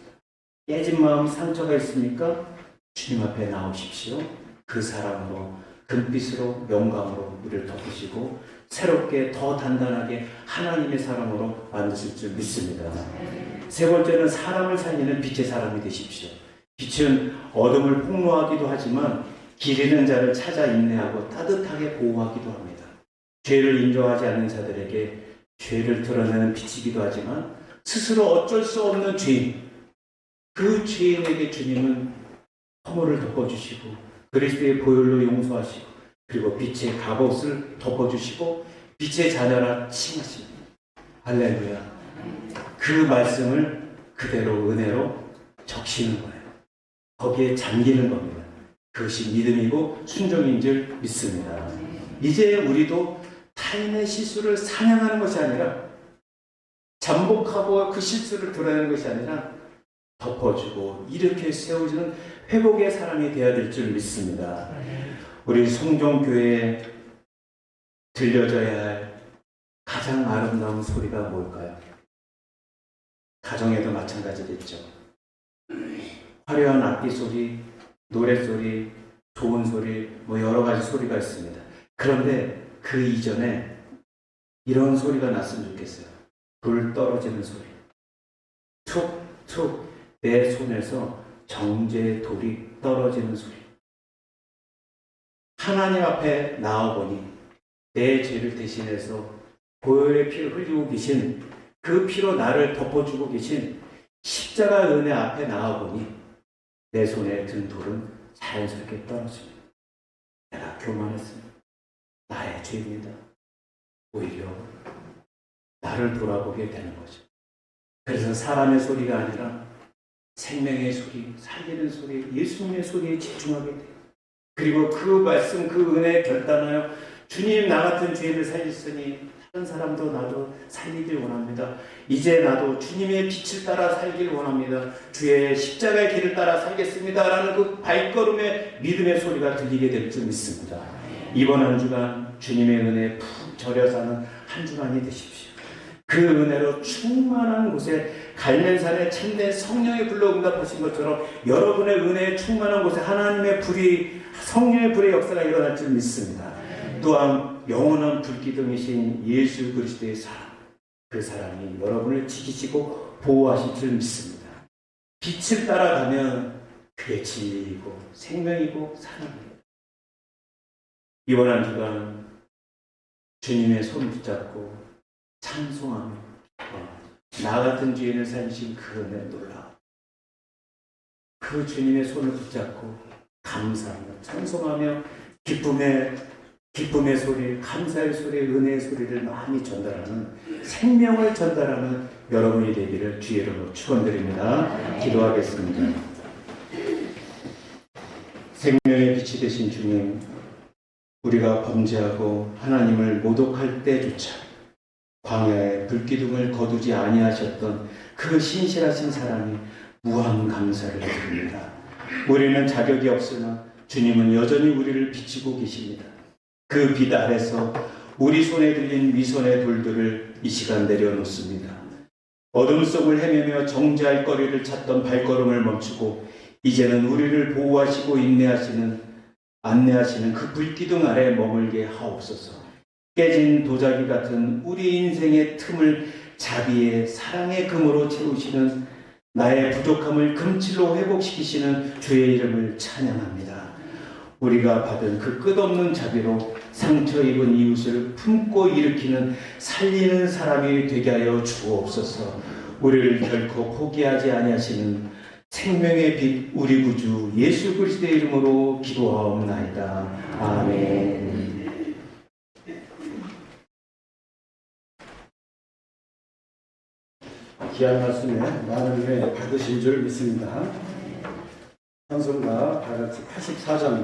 깨진 마음 상처가 있습니까? 주님 앞에 나오십시오. 그 사랑으로 금빛으로 영광으로 우리를 덮으시고 새롭게 더 단단하게 하나님의 사랑으로 만드실 줄 믿습니다. 세 번째는 사람을 살리는 빛의 사람이 되십시오. 빛은 어둠을 폭로하기도 하지만 길 잃는 자를 찾아 인내하고 따뜻하게 보호하기도 합니다. 죄를 인정하지 않는 자들에게 죄를 드러내는 빛이기도 하지만 스스로 어쩔 수 없는 죄인, 그 죄인에게 주님은 허물을 덮어주시고 그리스도의 보혈로 용서하시고 그리고 빛의 갑옷을 덮어주시고 빛의 자녀라 칭하십니다. 할렐루야. 그 말씀을 그대로 은혜로 적시는 거예요. 거기에 잠기는 겁니다. 그것이 믿음이고 순종인 줄 믿습니다. 이제 우리도 타인의 실수를 사냥하는 것이 아니라 잠복하고 그 실수를 드러내는 것이 아니라 덮어주고 이렇게 세워주는 회복의 사람이 되어야 될 줄 믿습니다. 우리 송정교회에 들려져야 할 가장 아름다운 소리가 뭘까요? 가정에도 마찬가지겠죠. 화려한 악기 소리, 노래 소리, 좋은 소리, 여러 가지 소리가 있습니다. 그런데 그 이전에 이런 소리가 났으면 좋겠어요. 불 떨어지는 소리. 툭툭 내 손에서 정죄의 돌이 떨어지는 소리. 하나님 앞에 나와보니 내 죄를 대신해서 보혈의 피를 흘리고 계신 그 피로 나를 덮어주고 계신 십자가 은혜 앞에 나와보니 내 손에 든 돌은 자연스럽게 떨어집니다. 내가 교만했습니다. 나의 죄입니다. 오히려 나를 돌아보게 되는 거죠. 그래서 사람의 소리가 아니라 생명의 소리, 살리는 소리, 예수님의 소리에 집중하게 돼요. 그리고 그 말씀, 그 은혜에 결단하여 주님 나 같은 죄인을 살렸으니 다른 사람도 나도 살리길 원합니다. 이제 나도 주님의 빛을 따라 살길 원합니다. 주의 십자가의 길을 따라 살겠습니다. 라는 그 발걸음의 믿음의 소리가 들리게 될 줄 믿습니다. 이번 한 주간 주님의 은혜에 푹 절여 사는 한 주간이 되십시오. 그 은혜로 충만한 곳에 갈멜산에 참된 성령의 불로 응답하신 것처럼 여러분의 은혜에 충만한 곳에 하나님의 불이, 성령의 불의 역사가 일어날 줄 믿습니다. 또한 영원한 불기둥이신 예수 그리스도의 사랑, 그 사랑이 여러분을 지키시고 보호하실 줄 믿습니다. 빛을 따라가면 그게 진리이고 생명이고 사랑입니다. 이번 한 주간 주님의 손을 붙잡고 찬송하며 나 같은 죄인을 살리신 그 은혜 놀라워. 그 주님의 손을 붙잡고 감사하며 찬송하며 기쁨의 소리, 감사의 소리, 은혜의 소리를 많이 전달하는, 생명을 전달하는 여러분이 되기를 주의 이름으로 축원드립니다. 기도하겠습니다. 생명의 빛이 되신 주님, 우리가 범죄하고 하나님을 모독할 때조차 광야에 불기둥을 거두지 아니하셨던 그 신실하신 사람이 무한 감사를 드립니다. 우리는 자격이 없으나 주님은 여전히 우리를 비추고 계십니다. 그 빛 아래서 우리 손에 들린 위선의 돌들을 이 시간 내려놓습니다. 어둠 속을 헤매며 정지할 거리를 찾던 발걸음을 멈추고 이제는 우리를 보호하시고 안내하시는 그 불기둥 아래 머물게 하옵소서. 깨진 도자기 같은 우리 인생의 틈을 자비의 사랑의 금으로 채우시는, 나의 부족함을 금칠로 회복시키시는 주의 이름을 찬양합니다. 우리가 받은 그 끝없는 자비로 상처 입은 이웃을 품고 일으키는 살리는 사람이 되게 하여 주옵소서. 우리를 결코 포기하지 아니하시는 생명의 빛 우리 구주 예수 그리스도의 이름으로 기도하옵나이다. 아멘. 귀한 말씀에 많은 은혜 받으신 줄 믿습니다. 찬송가 다 같이 84장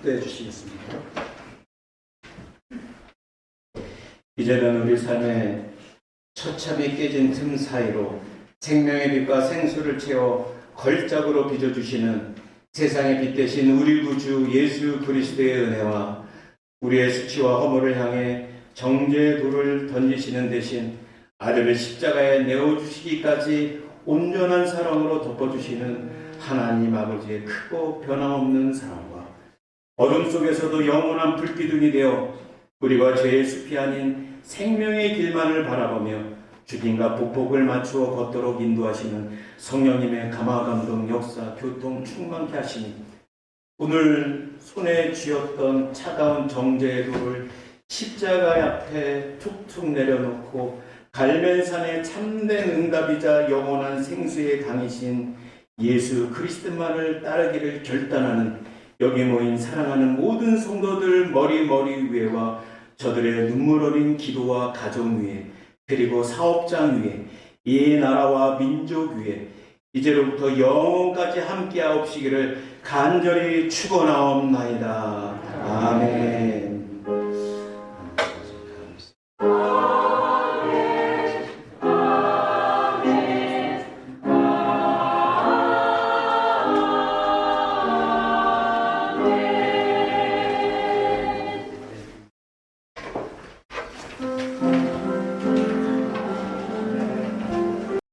부탁드리겠습니다. 이제는 우리 삶의 처참히 깨진 틈 사이로 생명의 빛과 생수를 채워 걸작으로 빚어주시는 세상의 빛 대신 우리 구주 예수 그리스도의 은혜와 우리의 수치와 허물을 향해 정죄의 돌을 던지시는 대신 아들을 십자가에 내어주시기까지 온전한 사랑으로 덮어주시는 하나님 아버지의 크고 변함없는 사랑과 어둠 속에서도 영원한 불기둥이 되어 우리가 죄의 숲이 아닌 생명의 길만을 바라보며 주님과 복복을 맞추어 걷도록 인도하시는 성령님의 감화감동 역사 교통 충만케 하시니 오늘 손에 쥐었던 차가운 정죄의 돌을 십자가 앞에 툭툭 내려놓고 갈멜산의 참된 응답이자 영원한 생수의 강이신 예수 그리스도만을 따르기를 결단하는 여기 모인 사랑하는 모든 성도들 머리 위에와 저들의 눈물 어린 기도와 가정 위에 그리고 사업장 위에 이 나라와 민족 위에 이제로부터 영원까지 함께하옵시기를 간절히 축원하옵나이다. 아멘.